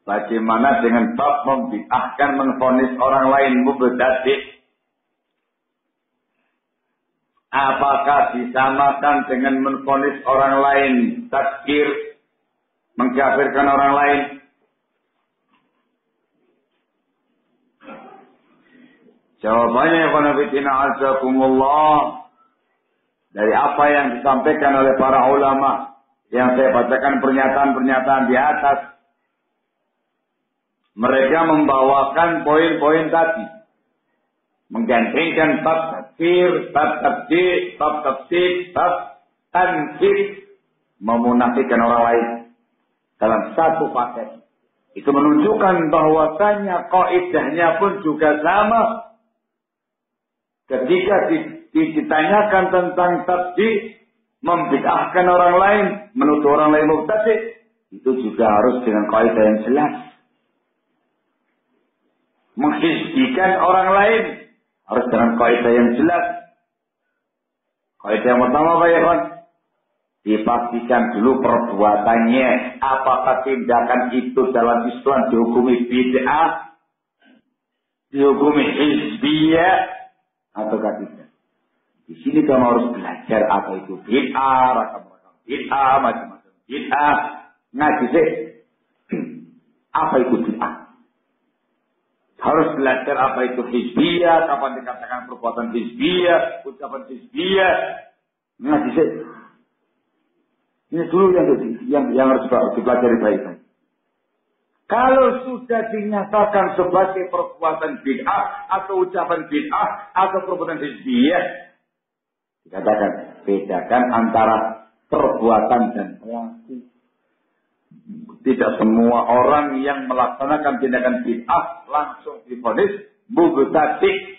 Bagaimana dengan bab membid'ahkan menvonis orang lain mubtadi'? Apakah disamakan dengan menvonis orang lain takfir, mengkafirkan orang lain? Jawabannya qanabitina azakumullah, dari apa yang disampaikan oleh para ulama yang saya bacakan pernyataan-pernyataan di atas, mereka membawakan poin-poin tadi, menggandengkan bab takfir, bab tabdi', bab tafsir, bab tankir, memunafikan orang lain dalam satu paket. Itu menunjukkan bahwasanya kaidahnya pun juga sama. Ketika ditanyakan tentang tabdi', membid'ahkan orang lain, menuduh orang lain mubtadi', itu juga harus dengan kaidah yang jelas. Menghizbikan orang lain harus dengan kaidah yang jelas. Kaidah yang pertama, Pak Ikhwan, dipastikan dulu perbuatannya. Apakah tindakan itu dalam Islam dihukumi bid'ah, dihukumi hizbiyah, ataukah tidak? Di sini kamu harus belajar apa itu bid'ah, ragam-ragam bid'ah, macam-macam bid'ah. Ngaji sih, apa itu bid'ah? Harus belajar apa itu hizbiyah, kapan dikatakan perbuatan hizbiyah, ucapan hizbiyah. Ngaji sih. Ini dulu yang harus dipelajari baik-baik. Kalau sudah dinyatakan sebagai perbuatan bid'ah atau ucapan bid'ah atau perbuatan hizbiyah, dikatakan bedakan antara perbuatan dan pelaku. Tidak semua orang yang melaksanakan tindakan bid'ah langsung divonis mubtadi'.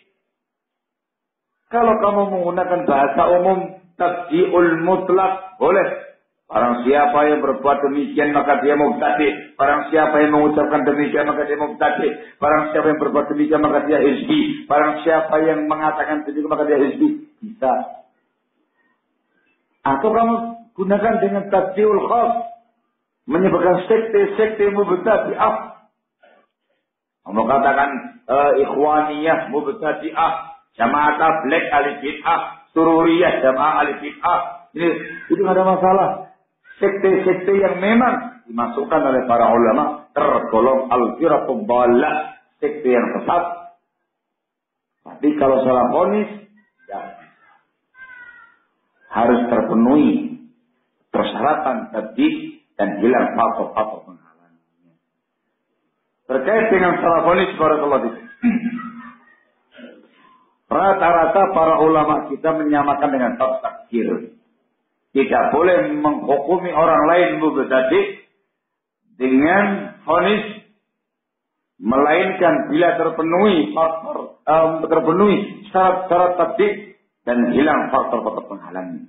Kalau kamu menggunakan bahasa umum tabdi'ul mutlak, boleh. Barang siapa yang berbuat demikian maka dia mubtadi'. Barang siapa yang mengucapkan demikian maka dia mubtadi'. Barang siapa yang berbuat demikian maka dia hizbi. Barang siapa yang mengatakan demikian maka dia hizbi. Bisa. Atau kamu gunakan dengan tabdi'ul khas, menyebabkan sekte-sekte mubtadi'ah. Kamu katakan ikhwaniyah mubtadi'ah, jamaah tabligh ahli bid'ah, sururiyah jamaah ahli bid'ah. Itu tidak ada masalah. Sekte-sekte yang memang dimasukkan oleh para ulama tergolong al-firaqud dhalah, sekte yang sesat. Tapi kalau salah vonis, ya, harus terpenuhi persyaratan tadi dan hilang faktor-faktor penghalangnya. Terkait dengan salah vonis, barakallahu fiik. Rata-rata para ulama kita menyamakan dengan bab takfir. Tidak boleh menghukumi orang lain mubtadi' dengan vonis, melainkan bila terpenuhi faktor, terpenuhi syarat-syarat tadi dan hilang faktor-faktor penghalangnya.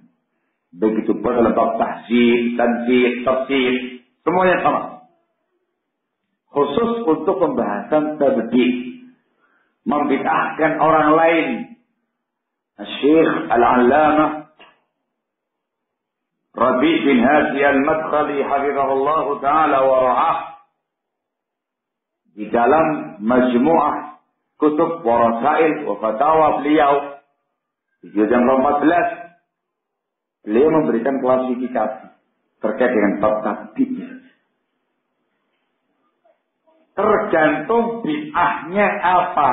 Begitu pula dalam bab tahzib, tanzih, tafsir, semuanya sama. Khusus untuk pembahasan tabdi', membid'ahkan orang lain. Syekh Al-Allamah Rabi' bin Hadi Al-Madkhali hafizahullah ta'ala wa ra'ah, di dalam majmu'ah kutub wa rasail wa fatawa beliau di juz yang ke-14, beliau memberikan klasifikasi terkait dengan bab tabdi'. Tergantung bid'ahnya apa.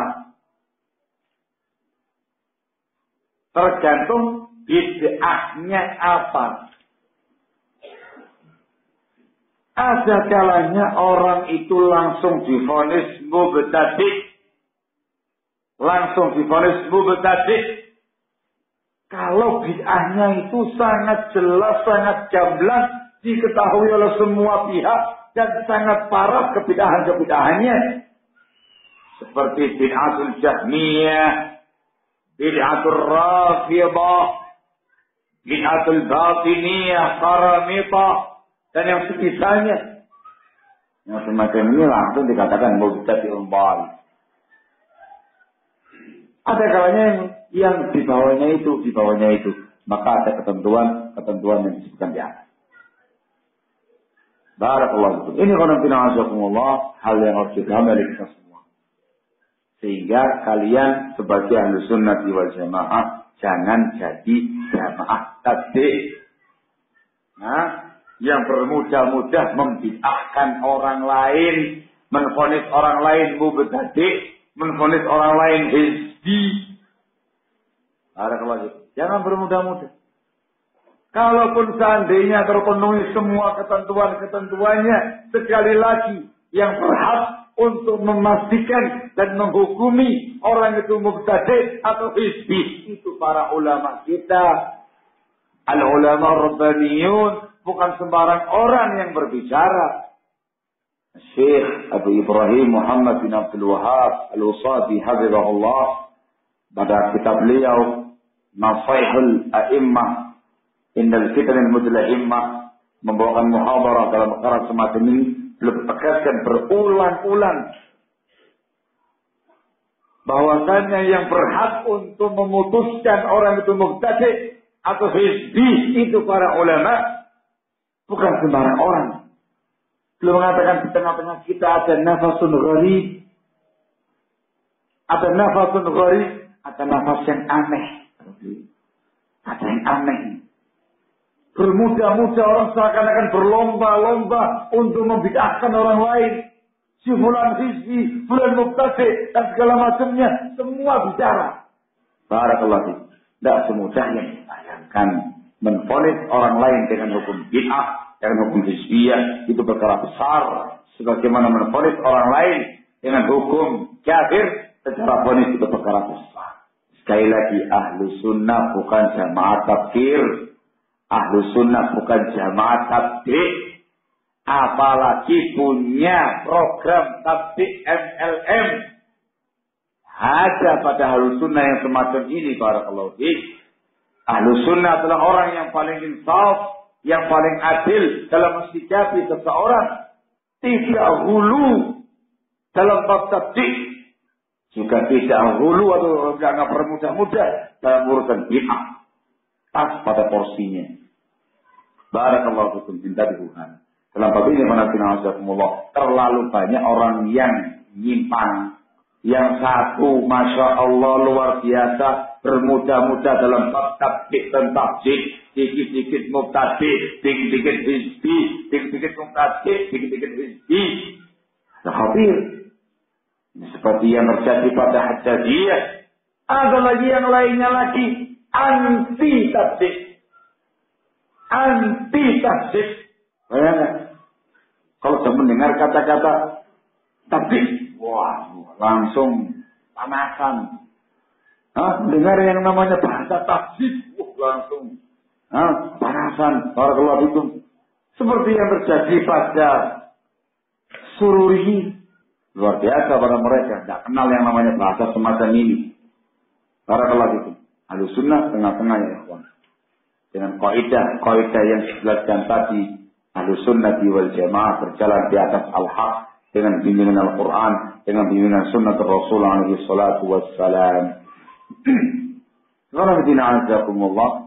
Tergantung bid'ahnya apa. Ada kalanya orang itu langsung divonis mubtadi'. Langsung divonis mubtadi'. Kalau bid'ahnya itu sangat jelas, sangat gamblang, diketahui oleh semua pihak, dan sangat parah kebid'ahan-kebid'ahannya. Seperti bid'atul Jahmiyah, bid'atul Rafidhah, bid'atul Batiniyah, Qaramithah, dan yang sekitarnya. Yang semacam ini langsung dikatakan mubtadi'un dhalal. Ada kalanya yang di bawahnya itu, maka ada ketentuan yang disebutkan di atas. Barakallahu. Ini qanafinallahakumullah hal yang harus dipahami oleh kita semua. Sehingga kalian sebagai ahli sunnah wal jamaah jangan jadi jamaah tabligh. Yang bermudah-mudah membid'ahkan orang lain, menvonis orang lain mubtadi', menvonis orang lain hizbi. Barakallahu. Jangan bermudah-mudah. Kalaupun seandainya terpenuhi semua ketentuan-ketentuannya, sekali lagi yang berhak untuk memastikan dan menghukumi orang itu mubtadi' atau hizbi itu para ulama kita. Al-ulama rabbaniyun, bukan sembarang orang yang berbicara. Syekh Abu Ibrahim Muhammad bin Abdul Wahhab Al-Usadi hafizahullah pada kitab beliau Nasaihul A'immah Innal Fitanil Mudla'immah membawakan muhadarah dalam perkara semacam ini, belum tegaskan berulang-ulang bahwasanya yang berhak untuk memutuskan orang itu mubtadi' atau hizbi itu para ulama, bukan sembarang orang. Beliau mengatakan di tengah-tengah kita ada nafasun gharib, ada nafasun gharib, ada nafas yang aneh, ada yang aneh. Bermudah-mudah orang seakan-akan berlomba-lomba untuk membid'ahkan orang lain. Si fulan hizbi, fulan mubtadi' dan segala macamnya, semua bicara. Barakallahu. Tidak semudah yang dibayangkan. Menvonis orang lain dengan hukum bid'ah, dengan hukum hizbiyah, itu perkara besar. Sebagaimana menvonis orang lain dengan hukum kafir, secara vonis itu perkara besar. Sekali lagi, ahlu sunnah bukan jamaah takfir. Ahlu sunnah bukan jamaah tabligh. Apalagi punya program tabligh MLM. Ada pada ahlu sunnah yang semacam ini, barakallahu fiik. Ahlu sunnah adalah orang yang paling insaf, yang paling adil dalam mensikapi seseorang. Tidak hulu dalam bab tabligh. Juga tidak hulu atau jangan bermudah-mudah dalam urusan bid'ah. Pas pada porsinya. Barakallahu fikum, cinta di Tuhan. Dalam bab ini terlalu banyak orang yang nyimpang. Yang satu, masya Allah luar biasa, bermudah-mudah dalam bab tabligh dan tabligh, dikit-dikit mubtadi', dikit-dikit hizbi, dikit-dikit mubtadi', dikit-dikit hizbi. Khatir. Seperti yang terjadi pada Haddadiyah. Ada lagi yang lainnya lagi. Anti tabligh. Anti tabligh. Bayangkan. Kalau sudah mendengar kata-kata tabligh, wah, langsung panasan. Dengar yang namanya bahasa tabligh, langsung panasan. Barakallahu fikum. Seperti yang terjadi pada Sururi. Luar biasa pada mereka. Tidak kenal yang namanya bahasa semacam ini. Barakallahu fikum. Ahlu sunnah tengah-tengah ya ikhwan. Dengan kaidah yang dijelaskan tadi, ahlu sunnah wal jamaah berjalan di atas al-haq dengan bimbingan Al-Quran, dengan bimbingan sunnah Rasul alaihi salatu wassalam. Alhamdulillah.